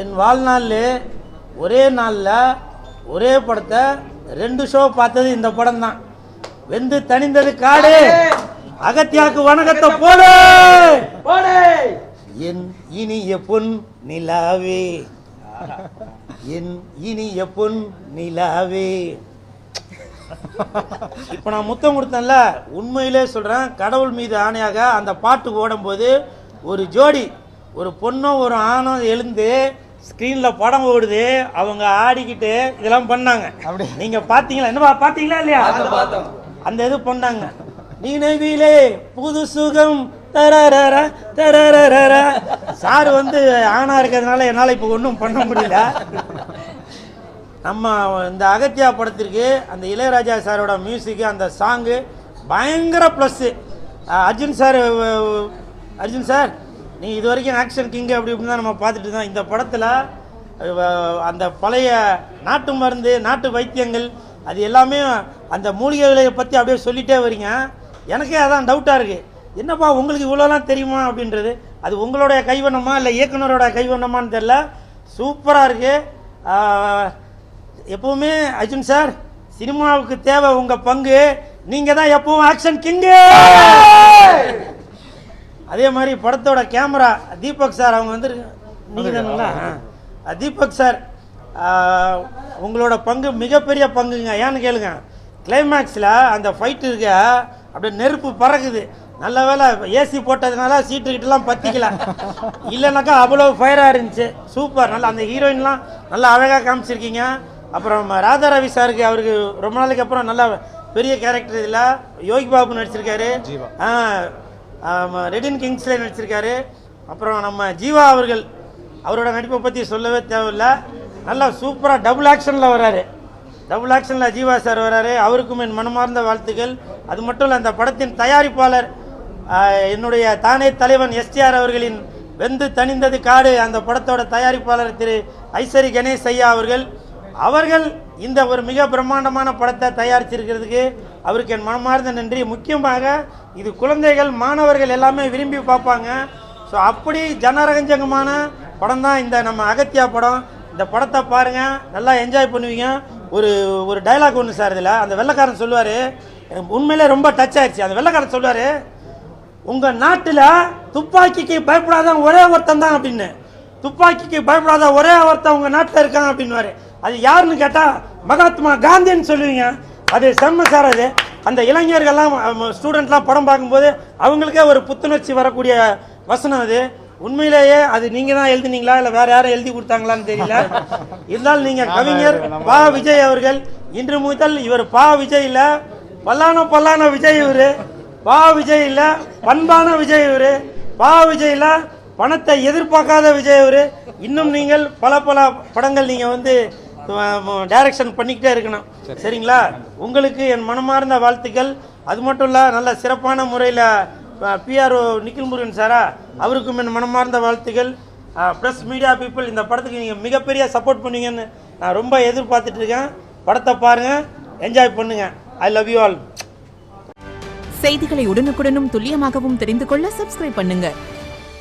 என் வாழ்நாளில் ஒரே நாளில் ஒரே படத்தை 2 ஷோ பார்த்தது இந்த படம் தான். வெந்து தணிந்தது காடு, அகத்தியாக்கு வணக்கத்தை போடு, என் இனிய பொன் நிலாவே, என் இனிய பொன் நிலாவே. இப்போ நான் முத்தம் கொடுத்தேன்ல, உண்மையிலே சொல்கிறேன், கடவுள் மீது ஆணையாக அந்த பாட்டு ஓடும்போது ஒரு ஜோடி, ஒரு பொண்ணும் ஒரு ஆணும் எழுந்து ஸ்க்ரீனில் படம் ஓடுது, அவங்க ஆடிக்கிட்டு இதெல்லாம் பண்ணாங்க. நீங்கள் பார்த்தீங்களா? என்னப்பா பார்த்தீங்களா இல்லையா? அந்த இது பண்ணாங்க. நினைவிலே புது சுகம் தரரர தரரர. சார் வந்து ஆணா இருக்கிறதுனால என்னால் இப்போ ஒன்றும் பண்ண முடியல. நம்ம இந்த அகத்தியா படத்திற்கு அந்த இளையராஜா சாரோட மியூசிக்கு, அந்த சாங்கு பயங்கர ப்ளஸ்ஸு. அர்ஜுன் சார் நீங்கள் இது வரைக்கும் ஆக்ஷன் கிங்கு அப்படி இப்படின்னு தான் நம்ம பார்த்துட்டு தான். இந்த படத்தில் அந்த பழைய நாட்டு மருந்து, நாட்டு வைத்தியங்கள், அது எல்லாமே அந்த மூலிகைகளை பற்றி அப்படியே சொல்லிகிட்டே வரீங்க. எனக்கே அதான் டவுட்டாக இருக்குது, என்னப்பா உங்களுக்கு இவ்வளோலாம் தெரியுமா அப்படின்றது. அது உங்களுடைய கைவண்ணமா இல்லை இயக்குனரோட கைவண்ணமான்னு தெரில, சூப்பராக இருக்குது. எப்பவுமே அர்ஜுன் சார், சினிமாவுக்கு தேவை உங்கள் பங்கு, நீங்கள் தான் எப்பவும் ஆக்ஷன் கிங்கு. அதே மாதிரி படத்தோட கேமரா தீபக் சார், அவங்க வந்து நீங்கள் தானுங்களா? தீபக் சார், உங்களோட பங்கு மிகப்பெரிய பங்குங்க. ஏன்னு கேளுங்க, கிளைமேக்ஸில் அந்த ஃபைட்டு இருக்க அப்படியே நெருப்பு பறக்குது. நல்ல வேலை ஏசி போட்டதுனால சீட்டுக்கிட்டலாம் பற்றிக்கல, இல்லைனாக்கா அவ்வளோ ஃபயராக இருந்துச்சு. சூப்பர். நல்லா அந்த ஹீரோயின்லாம் நல்லா அழகாக காமிச்சிருக்கீங்க. அப்புறம் ராதா ரவி சாருக்கு, அவருக்கு ரொம்ப நாளைக்கு அப்புறம் நல்லா பெரிய கேரக்டர் இதில் யோகி பாபு நடிச்சிருக்காரு, ரெடின் கிங்ஸ்லே நடிச்சிருக்காரு. அப்புறம் நம்ம ஜீவா அவர்கள், அவரோட நடிப்பை பற்றி சொல்லவே தேவையில்லை. நல்லா சூப்பராக டபுள் ஆக்ஷனில் வராரு. டபுள் ஆக்ஷனில் ஜீவா சார் வராரு. அவருக்கும் என் மனமார்ந்த வாழ்த்துக்கள். அது மட்டும் இல்லை, அந்த படத்தின் தயாரிப்பாளர் என்னுடைய தானே தலைவன் எஸ்டிஆர் அவர்களின் வெந்து தணிந்தது காடு, அந்த படத்தோட தயாரிப்பாளர் திரு ஐசரி கணேஷ் ஐயா அவர்கள் இந்த ஒரு மிக பிரம்மாண்டமான படத்தை தயாரிச்சிருக்கிறதுக்கு அவருக்கு என் மனமார்ந்த நன்றி. முக்கியமாக இது குழந்தைகள், மாணவர்கள் எல்லாமே விரும்பி பார்ப்பாங்க. ஸோ அப்படி ஜனரஞ்சகமான படம் தான் இந்த நம்ம அகத்தியா படம். இந்த படத்தை பாருங்கள், நல்லா என்ஜாய் பண்ணுவீங்க. ஒரு டைலாக் ஒன்று சார், இதில் அந்த வெள்ளைக்காரன் சொல்லுவார், எனக்கு உண்மையிலே ரொம்ப டச் ஆயிடுச்சு. அந்த வெள்ளைக்காரன் சொல்லுவார், உங்கள் நாட்டில் துப்பாக்கிக்கு பயப்படாத ஒரே ஒருத்தன் தான் அப்படின்னு. துப்பாக்கிக்கு பயப்படாத ஒரே ஒருத்தன் உங்கள் நாட்டில் இருக்கான் அப்படின்வாரு. அது யாருன்னு கேட்டால் மகாத்மா காந்தின்னு சொல்லுவீங்க. அது செம்ம சார். அது அந்த இளைஞர்கள்லாம், ஸ்டூடெண்ட்லாம் படம் பார்க்கும்போது அவங்களுக்கே ஒரு புத்துணர்ச்சி வரக்கூடிய வசனம் அது. உண்மையிலேயே அது நீங்கள் தான் எழுதினீங்களா இல்லை வேறு யாரும் எழுதி கொடுத்தாங்களான்னு தெரியல. இருந்தாலும் நீங்கள் கவிஞர் பா விஜய் அவர்கள், இன்று முதல் இவர் பா விஜய் இல்லை, பல்லான விஜய் இவர். பா விஜய் இல்லை, பண்பான விஜய் இவர். பா விஜய் இல்லை, பணத்தை எதிர்பார்க்காத விஜய் இவர். இன்னும் நீங்கள் பல படங்கள் நீங்கள் வந்து டைரக்ஷன் பண்ணிக்கிட்டே இருக்கணும், சரிங்களா? உங்களுக்கு என் மனமார்ந்த வாழ்த்துக்கள். அது மட்டும் இல்லை, நல்ல சிறப்பான முறையில் பிஆர்ஓ நிக்கில் முருகன் சாரா, அவருக்கும் என் மனமார்ந்த வாழ்த்துக்கள். ப்ரெஸ் மீடியா பீப்புள், இந்த படத்துக்கு நீங்கள் மிகப்பெரிய சப்போர்ட் பண்ணுவீங்கன்னு நான் ரொம்ப எதிர்பார்த்துட்டு இருக்கேன். படத்தை பாருங்கள், என்ஜாய் பண்ணுங்கள். I love you all. செய்திகளை உடனுக்குடனும் துல்லியமாகவும் தெரிந்து கொள்ள சப்ஸ்கிரைப் பண்ணுங்க.